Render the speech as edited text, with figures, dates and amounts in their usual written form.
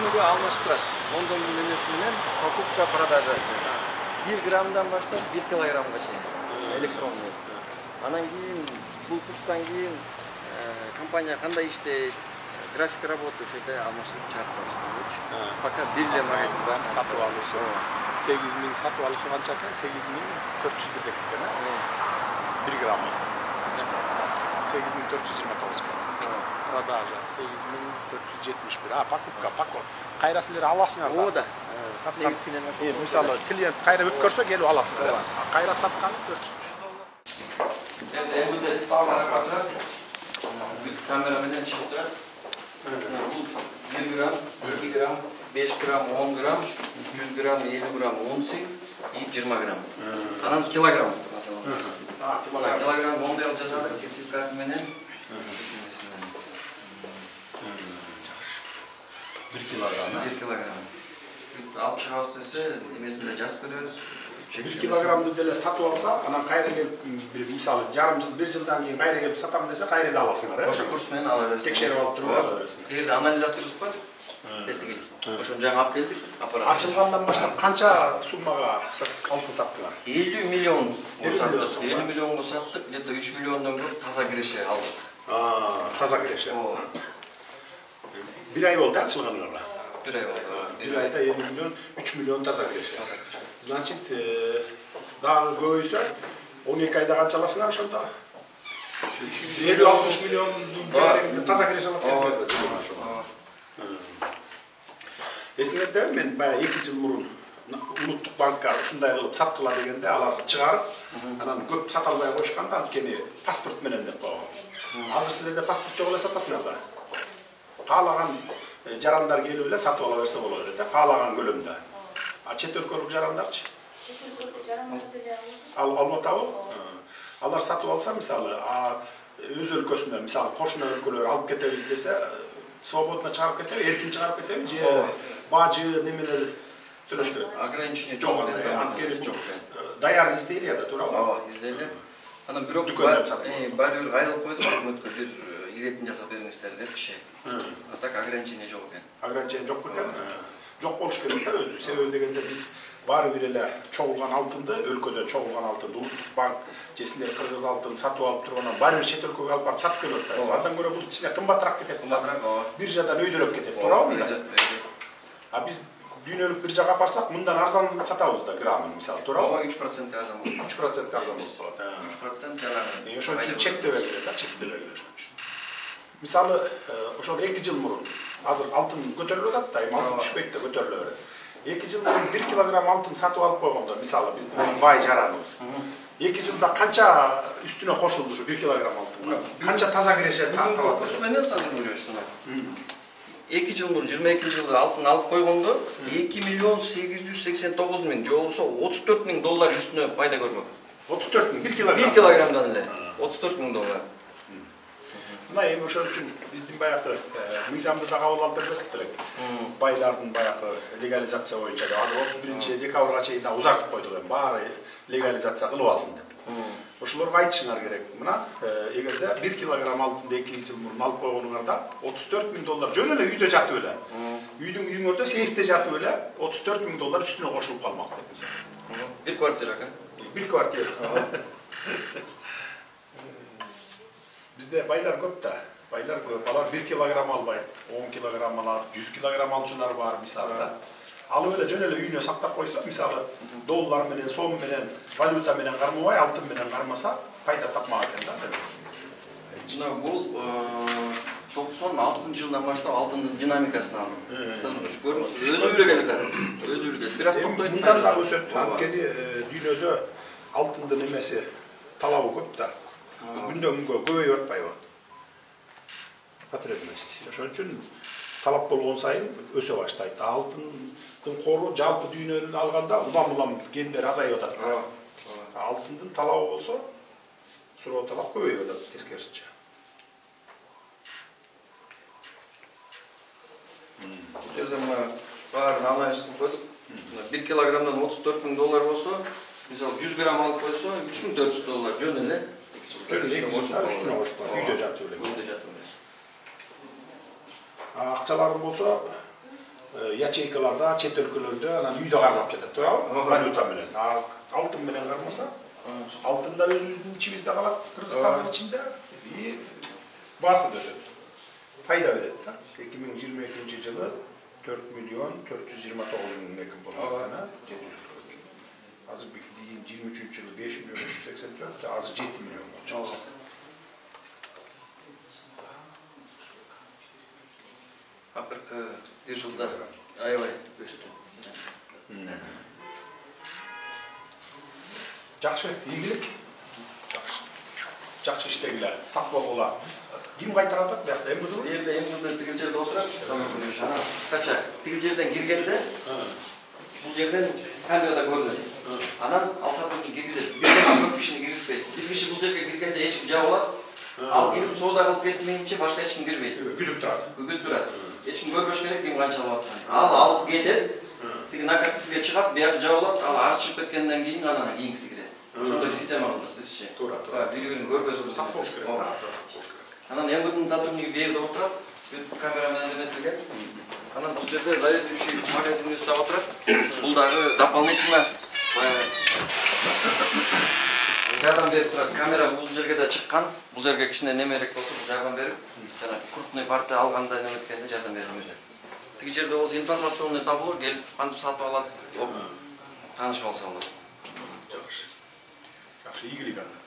Bunu almışıp turadi. London bilimesi bilen покупка продажасы. 1 gramdan başlап 1 kilogramga чейин электронный. Анан кийин бул кыздан кийин компания кандай иштейт, график работы ошо жерде алмашып чыгарып коюш. Пока бизле магазин бар. Сатып алуусу 8000 сатып алуусу канча экен? 8400 бирдек экен, 1 граммы. 8429 грамм. Продажа 8471. Покупка, кайра силер аласыңар да. О да. Саткан. Мисалы, клиент кайра өткөрсө келип аласыңар. Кайра сатканы 400. Эми салмасына турат. Камера менен чыгып турат. Бул 1 грамм, 2 грамм, 5 грамм, 10 грамм, 100 грамм, 50 грамм унци и 20 грамм. Анан килограмм. Килограмм 10 деп жазылат, сертификат менен. 1 килограмм. 1 килограмм. Алып чыгабыз десе, эмесинде жазып беребиз. 1 килограммды деле сатып алса, анан кайра келип, мисалы, жарым жыл, 1 жылдан кийин кайра келип сатам десе, кайра эле аласыңар, Ошо курс менен ала бересиз. Текшерип алып туруп ала бересиң. Эгерде анализаторубуз бар, тетиги. Ошону жаңы алып келдик, аппарат. Ачылгандан баштап канча суммага алтын саттыңар? 50 миллион саттык. 50 миллионго саттык, где-то 3 миллиондон көп таза киреше алдык. Таза киреше. 1 ай болду ачылганыңарга. 1 ай болду. 1 айда 50 миллион, 3 миллион таза киреше. Значит, дагы көбөйсө 12 айда канча аласыңар ошондо? 50-60 миллион таза киреше алат. Эсиңердеби, мен баягы 2 жыл мурун Улуттук банкка ушундай кылып саткыла дегенде алар чыгарып, анан көп сата албай коюшканда анткени паспорт менен деп койгон. Азыр силерде паспорт жок эле сатасыңар да. Каалаган жарандар келип эле сатып ала берсе болот эле да, каалаган көлөмдө. Чет өлкөлүк жарандарчы? Чет өлкөлүк жарандар деле алып атабы? Алар сатып алса, мисалы, өз өлкөсүнө, мисалы, кошуна өлкөлөр алып кетебиз десе, свободно чыгарып кетеби, эркин чыгарып кетеби, же бажы немене төлөш керек? Ограничение жок. Анткени жок. Даяр издейли да, туурабы? Ооба, издейли. Анан бирок баары бир кайрылып койдук, өкмөткө бир иретін жасап беріңіздер деп кіші. Так ограничение жоқ екен. Ограничение жоқ екен? Жоқ болуш керек да өзү. Себеби дегенде биз баары бир эле чогулган алтынды, өлкөдөн чогулган алтынды Улуттук банк жесинде кыргыз алтын сатып алып тургандан баары бир чет өлкөгө алып барып сатып келет да. Андан көрө бул ичине кымбатыраак кетет. Биржадан өйдөлөп кетет, туурабы? Биз дүйнөлүк биржага барсак, мындан арзан сатабыз да граммын, мисалы, туурабы? 3% арзан болот. 3% арзан болот. 3% жанагы. Ошон үчүн чектөө белгилет да, чектөө белгилет ошон үчүн. Мисалы, ошол 2 жыл мурун азыр алтын көтөрүлүп атат да, эми алтын түшпөйт да көтөрүлө берет. 2 жыл мурун 1 килограмм алтын сатып алып койгондо, мисалы, биздин бай жараныбыз. 2 жылда канча үстүнө кошулду ушу 1 килограмм алтынга? Канча таза киреше табылат? Курс менен сатылып 2 жыл мурун 22-жылы алтын алып койгондо 2 миллион 889 миң, же болбосо 34 миң доллар үстүнө пайда көрмөк. 34 миң 1 килограмм. 1 килограммдан эле 34 миң доллар. Мына эми ошол үчүн биздин баягы мыйзамды да кабыл алып бердик элек. Байлардын баягы легализация боюнча азыр 31-декабрга чейин да узартып койдук, эми баары легализация кылып алсын деп. Ошолорго айтышыңар керек. Мына эгерде 1 килограмм алтынды 2 жыл мурун алып койгонуңарда 34 миң доллар жөн эле үйдө жатып эле. Үйүңөрдө сейфте жатып эле 34 миң доллар үстүнө кошулуп калмак деп мисалы. Bir kvartira экен. Bir kvartira. Bizde baylar көп da. Baylar көп. Алар 1 килограмм албайт, 10 килограмм алат, 100 килограмм алчылар бар мисалы да. Алып эле жөн эле үйүнө сактап койсо, мисалы, доллар менен, сом менен, валюта менен кармабай, алтын менен кармаса, пайда тапмак экен да. Жана бул 96-жылдан баштап алтындын динамикасын алдым. Көрүңүз, өзү үлгөн экен. Өзү үлгөн. Бир аз токтойт. Мындан да өсөт. Анткени дүйнөдө алтындын эмеси талабы көп да. Күндөн күнгө көбөйүп атпайбы? Потребность. Ошон үчүн талап болгон сайын өсө баштайт. Алтындын кору жалпы дүйнөнүн алганда улам-улам гендер азайып атат. Алтындын талабы болсо, суроо талап көбөйүп атат тескерисинче. Бул жерде баарын анализ кылып койдук. 1 килограммдан 34 миң доллар болсо, мисалы 100 грамм алып койсо, 3400 доллар жөн эле. Үстүнө кошпой, үйдө жатып эле. Акчаларың болсо ячейкаларда, чет өлкөлөрдө анан үйдө кармап жатат, туурабы? Валюта менен. Алтын менен кармаса, алтын да өзүбүздүн ичибизде калат, Кыргызстандын ичинде и баасы да өсөт. Пайда берет да. 2022-жылы 4.429.000 экен болот. Азыр 23-жылы 5.384, азыр 7 миллион болчу. Акыркы бир жылда аябай өстү. Жакшы, ийгилик. Жакшы иштегиле, сак болгула. Ким кайтарып атат бuyakta? МВД? Жерде МВД тигил жерде отурат. Кача тигил жерден киргенде бул жерден камерада көрүнөт. Анан ал сатууну киргизет. Бир кишини киргизбейт. Бир киши бул жерге киргенде эшик жабылат. Ал кирип соода кылып кетмейинче башка эч ким кирбейт. Күтүп турат. Күтүп турат. Эч ким көрбөш керек, ким канча алып атканын. Ал алып кетет. Тиги накатке чыгат, бияк жабылат. Ал ачып кеткенден кийин анан кийинкиси кирет. Ошондой система кылдык бизче. Туура. Бири-бирин көрбөсүн Сак болуш керек. Анан МВДнын сотрудниги бу жерде отурат. Камера менен эметилген. Анан бул жерде заведующий магазин үстүп отурат. Бул дагы дополнительно жардам берип турат. Камера бул жерге да чыккан. Бул жерге кичине немерек болсо жардам берип, жана крупный парты алганда неметкенде жардам берип өзү. Тиги жерде болсо информационный табло келип кантип сатып алат, таанышып алса болот. Жакшы. Жакшы, ийгилик анда.